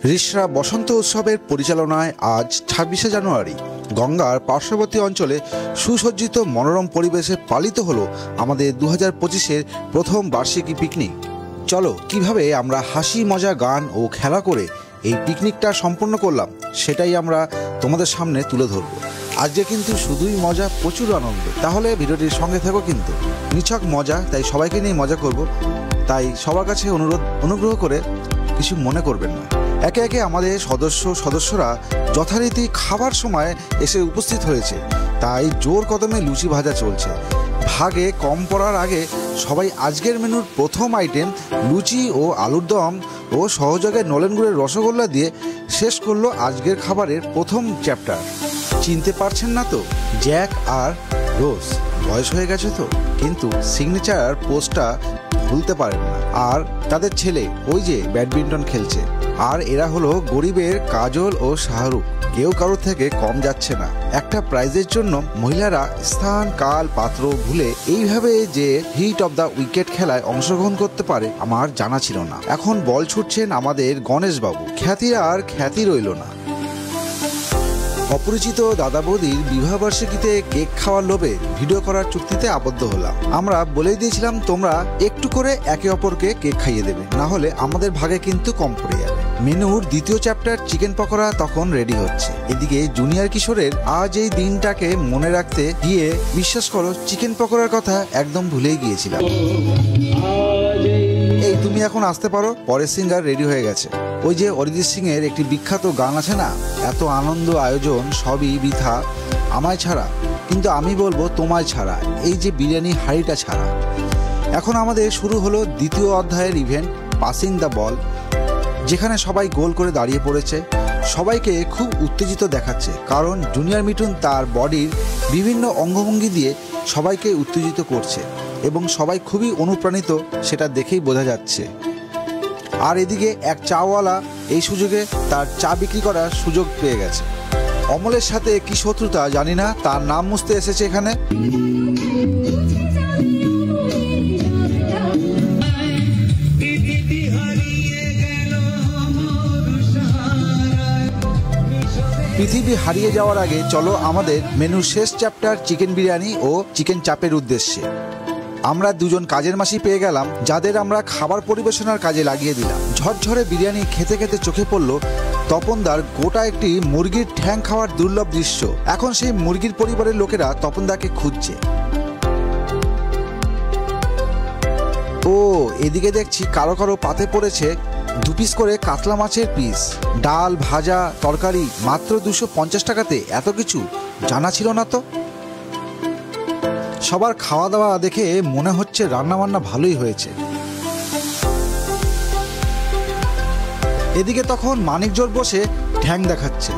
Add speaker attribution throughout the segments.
Speaker 1: রিষড়া বসন্ত উৎসবের পরিচালনায় আজ ২৬শে জানুয়ারি গঙ্গার পার্শ্ববর্তী অঞ্চলে সুসজ্জিত মনোরম পরিবেশে পালিত হলো আমাদের ২০২৫-এর প্রথম বার্ষিকী পিকনিক। চলো কিভাবে আমরা হাসি মজা গান ও খেলা করে এই পিকনিকটা সম্পন্ন করলাম সেটাই আমরা তোমাদের সামনে তুলে ধরব। আজকে কিন্তু শুধুই মজা, প্রচুর আনন্দ। তাহলে ভিডিওটির সঙ্গে থেকো, কিন্তু নিছক মজা, তাই সবাইকে নিয়ে মজা করব। তাই সবার কাছে অনুগ্রহ করে কিছু মনে করবেন না। একে একে আমাদের সদস্যরা যথারীতি খাবার সময় এসে উপস্থিত হয়েছে, তাই জোর কদমে লুচি ভাজা চলছে। ভাগে কম পড়ার আগে সবাই আজকের মেনুর প্রথম আইটেম লুচি ও আলুর দম ও সহযোগে নলেন গুড়ের রসগোল্লা দিয়ে শেষ করলো আজকের খাবারের প্রথম চ্যাপ্টার। চিনতে পারছেন না তো? জ্যাক আর রোজ। বয়স হয়ে গেছে তো, কিন্তু সিগনেচার পোস্টটা ভুলতে পারেন না। আর তাদের ছেলে ওই যে ব্যাডমিন্টন খেলছে। আর এরা হলো গরিবের কাজল ও শাহরুখ। কেউ কারোর থেকে কম যাচ্ছে না। একটা প্রাইজের জন্য মহিলারা স্থান কাল পাত্র ভুলে এইভাবে যে হিট অব দ্য উইকেট খেলায় অংশগ্রহণ করতে পারে আমার জানা ছিল না। এখন বল ছুটছেন আমাদের গণেশবাবু। খ্যাতির আর খ্যাতি রইল না। অপরিচিত দাদা বৌদির বিবাহবার্ষিকীতে কেক খাওয়ার লোভে ভিডিও করার চুক্তিতে আবদ্ধ হলাম। আমরা বলেই দিয়েছিলাম তোমরা একটু করে একে অপরকে কেক খাইয়ে দেবে, না হলে আমাদের ভাগে কিন্তু কম পড়ে যাবে। মেনুর দ্বিতীয় চ্যাপ্টার চিকেন পকোড়া তখন রেডি হচ্ছে। এদিকে জুনিয়র কিশোরের আজ এই দিনটাকে মনে রাখতে গিয়ে বিশ্বাস করো চিকেন পকোড়ার কথা একদম ভুলেই গিয়েছিলাম। এই তুমি এখন আসতে পারো, পরের সিঙ্গার রেডি হয়ে গেছে। ওই যে অরিজিৎ সিং এর একটি বিখ্যাত গান আছে না, এত আনন্দ আয়োজন সবই বৃথা আমায় ছাড়া, কিন্তু আমি বলবো তোমায় ছাড়া, এই যে বিরিয়ানি হাঁড়িটা ছাড়া। এখন আমাদের শুরু হলো দ্বিতীয় অধ্যায়ের ইভেন্ট পাসিং দ্য বল, যেখানে সবাই গোল করে দাঁড়িয়ে পড়েছে। সবাইকে খুব উত্তেজিত দেখাচ্ছে, কারণ জুনিয়র মিঠুন তার বডির বিভিন্ন অঙ্গভঙ্গি দিয়ে সবাইকে উত্তেজিত করছে এবং সবাই খুবই অনুপ্রাণিত, সেটা দেখেই বোঝা যাচ্ছে। আর এদিকে এক চাওয়ালা এই সুযোগে তার চা বিক্রি করার সুযোগ পেয়ে গেছে। অমলের সাথে কি শত্রুতা জানি না, তার নাম মুছতে এসেছে এখানে। পৃথিবী হারিয়ে যাওয়ার আগে চলো আমাদের মেনুর শেষ চ্যাপ্টার চিকেন বিরিয়ানি ও চিকেন চাপের উদ্দেশ্যে। আমরা দুজন কাজের মাসি পেয়ে গেলাম, যাদের আমরা খাবার পরিবেশনার কাজে লাগিয়ে দিলাম। ঝরঝরে বিরিয়ানি খেতে খেতে চোখে পড়ল তপনদার গোটা একটি মুরগির ঠ্যাং খাওয়ার দুর্লভ দৃশ্য। এখন সেই মুরগির পরিবারের লোকেরা তপনদাকে খুঁজছে। ও এদিকে দেখছি কারো কারো পাতে পড়েছে 2 পিস করে কাতলা মাছের পিস। ডাল ভাজা তরকারি মাত্র 250 টাকাতে, এত কিছু জানা ছিল না তো। সবার খাওয়া দাওয়া দেখে মনে হচ্ছে রান্নাবান্না ভালোই হয়েছে। এদিকে তখন মানিকজোর বসে ঠ্যাং দেখাচ্ছে।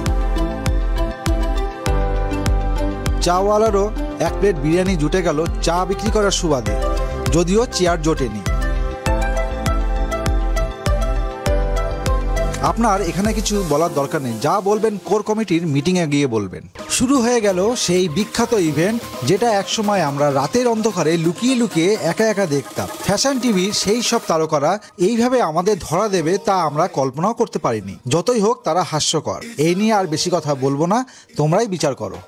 Speaker 1: চাওয়ালারও 1 প্লেট বিরিয়ানি জুটে গেল চা বিক্রি করার সুবাদে, যদিও চেয়ার জোটেনি। আপনার এখানে কিছু বলার দরকার নেই, যা বলবেন কোর কমিটির মিটিংয়ে গিয়ে বলবেন। শুরু হয়ে গেল সেই বিখ্যাত ইভেন্ট, যেটা একসময় আমরা রাতের অন্ধকারে লুকিয়ে লুকিয়ে একা একা দেখতাম। ফ্যাশন টিভির সেই সব তারকারা এইভাবে আমাদের ধরা দেবে তা আমরা কল্পনাও করতে পারিনি। যতই হোক তারা হাস্যকর। এই নিয়ে আর বেশি কথা বলবো না, তোমরাই বিচার করো।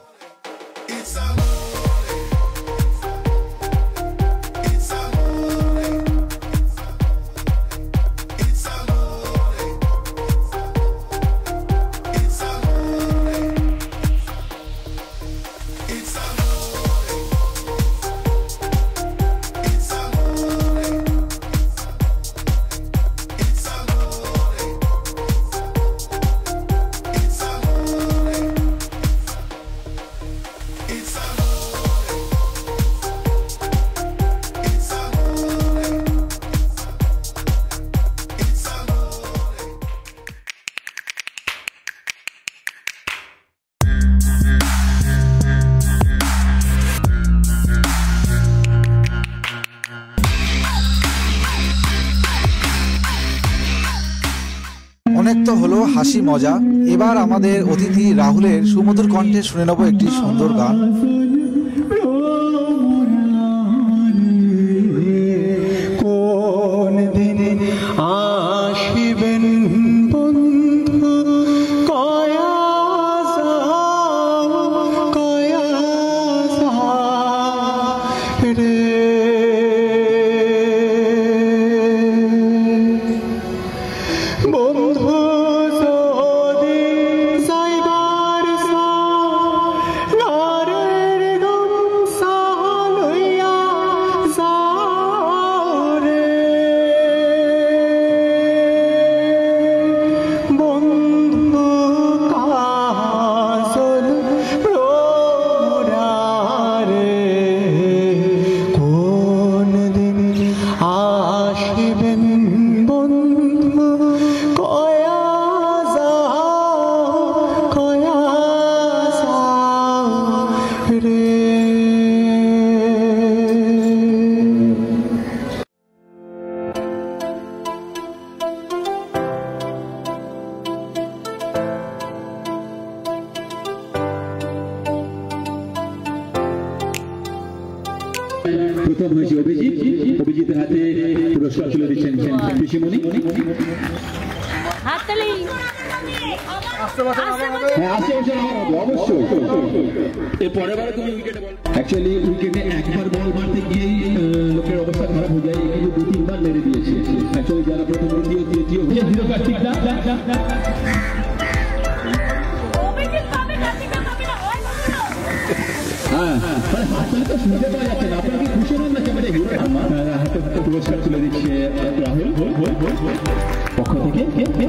Speaker 1: অনেক তো হলো হাসি মজা, এবার আমাদের অতিথি রাহুলের সুমধুর কণ্ঠে শুনে নেব একটি সুন্দর গান। কোন দিন আসিবেন বন্ধু
Speaker 2: প্রথম হয়েছে অভিজিতের হাতে পুরস্কার তুলে দিচ্ছেন পিসিমণি। অবশ্যই এর পরের বারে তুমি অ্যাকচুয়ালি উইকেটে একবার বল মারতে গিয়েই লোকের অবস্থা খারাপ হয়ে যায়, কিন্তু 2-3 বার মেরে দিয়েছে। অ্যাকচুয়ালি যারা প্রথম দ্বিতীয় জিরো কার্তিক দা পুরস্কার তুলে দিচ্ছে রাহুল পক্ষ থেকে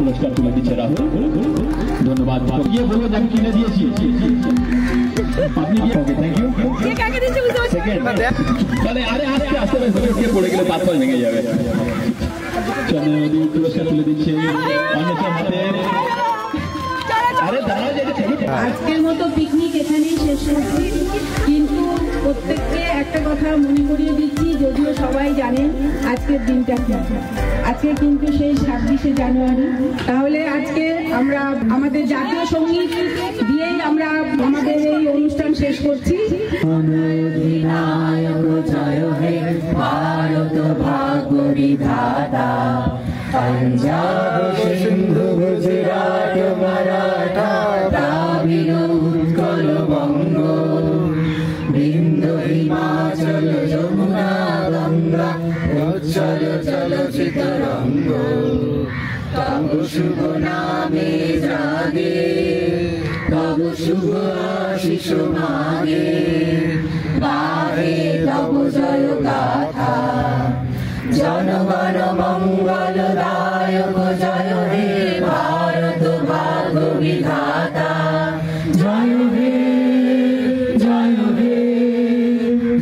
Speaker 2: পুরস্কার তুলে দিচ্ছে রাহুল, ধন্যবাদ। গিয়ে বলবো আমি কিনে দিয়েছি আপনি থ্যাংক ইউ। আরে আস্তে আস্তে পড়ে গেলে তারপর ভেঙে যাবে। চন্দ্রনদী পুরস্কার তুলে দিচ্ছে অনেকের হাতে।
Speaker 3: আজকের মতো পিকনিক এখানেই শেষ হচ্ছে, কিন্তু প্রত্যেককে একটা কথা মনে করিয়ে দিচ্ছি, যদিও সবাই জানেন আজকের দিনটা কি। আজকে কিন্তু সেই 26শে জানুয়ারি। তাহলে আজকে আমরা আমাদের জাতীয় সঙ্গীত দিয়েই আমরা আমাদের এই অনুষ্ঠান শেষ করছি। ভারত ভাগ্য বিধাতা, পঞ্জাব সিন্ধু গুজরাট মারাঠা দ্রাবিড় উৎকল বঙ্গ, বিন্দু হিমাচল যমুনা গঙ্গা উচ্ছল চলচিত রঙ্গ, তব শুভ নামে জাগে, তব শুভ আশিস মাগে, গাহে তব জয় গাথা, জনগণ মঙ্গল দায়ক জয় হে ভারত ভাগ্য বিধাতা, জয় হে জয় হে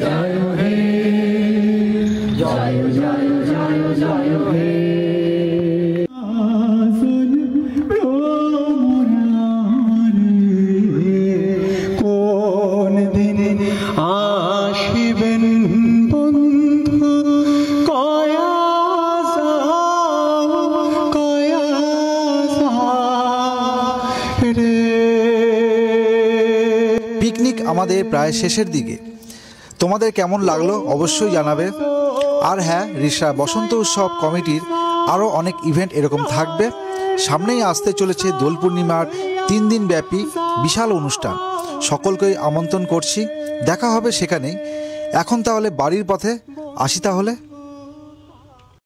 Speaker 3: জয় হে জয় জয় জয় জয় হে।
Speaker 4: কোন দিন আসিবেন বন্ধু,
Speaker 1: পিকনিক আমাদের প্রায় শেষের দিকে। তোমাদের কেমন লাগলো অবশ্যই জানাবে। আর হ্যাঁ, রিসা বসন্ত উৎসব কমিটির আরও অনেক ইভেন্ট এরকম থাকবে। সামনেই আসতে চলেছে দোল পূর্ণিমার 3 দিন ব্যাপী বিশাল অনুষ্ঠান। সকলকেই আমন্ত্রণ করছি, দেখা হবে সেখানেই। এখন তাহলে বাড়ির পথে আসি তাহলে।